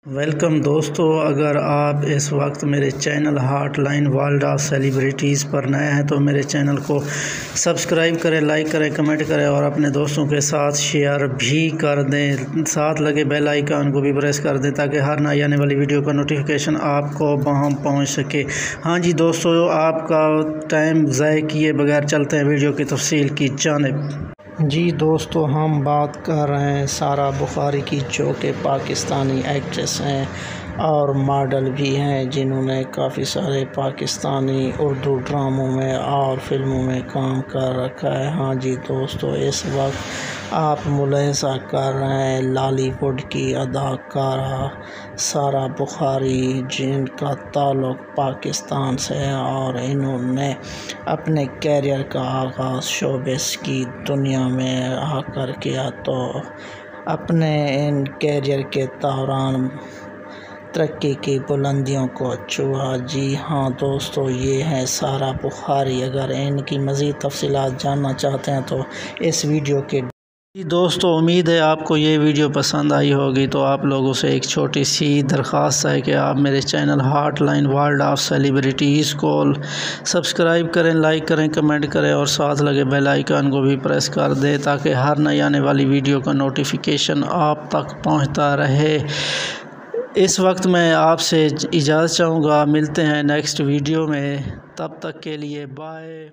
Welcome दोस्तों, अगर आप इस वक्त मेरे channel hotline world of celebrities पर नए हैं तो मेरे चैनल को सब्सक्राइब करें, लाइक करें, कमेंट करें और अपने दोस्तों के साथ शेयर भी कर दें। साथ लगे बेल आइकन को भी प्रेस कर दें ताकि हर नई आने वाली वीडियो का नोटिफिकेशन आपको वहां पहुंच सके। हाँ जी दोस्तों, आपका टाइम ज़ाय किए बगैर चलते हैं वीडियो की तफसील की जानिब। जी दोस्तों, हम बात कर रहे हैं सारा बुखारी की, जो कि पाकिस्तानी एक्ट्रेस हैं और मॉडल भी हैं, जिन्होंने काफ़ी सारे पाकिस्तानी उर्दू ड्रामों में और फिल्मों में काम कर रखा है। हाँ जी दोस्तों, इस वक्त आप मुलाहिज़ा कर रहे हैं लॉलीवुड की अदाकारा सारा बुखारी, जिनका ताल्लुक़ पाकिस्तान से है और इन्होंने अपने कैरियर का आगाज़ शोबिज़ की दुनिया में आकर किया। तो अपने इन कैरियर के दौरान तरक्की की बुलंदियों को छुआ। जी हाँ दोस्तों, ये है सारा बुखारी। अगर इनकी मज़ीद तफसीलात जानना चाहते हैं तो इस वीडियो के दोस्तों, उम्मीद है आपको ये वीडियो पसंद आई होगी। तो आप लोगों से एक छोटी सी दरख्वास्त है कि आप मेरे channel hotline world of celebrities को सब्सक्राइब करें, लाइक करें, कमेंट करें और साथ लगे बेल आइकन को भी प्रेस कर दें ताकि हर नई आने वाली वीडियो का नोटिफिकेशन आप तक पहुंचता रहे। इस वक्त मैं आपसे इजाज़त चाहूँगा, मिलते हैं नेक्स्ट वीडियो में, तब तक के लिए बाय।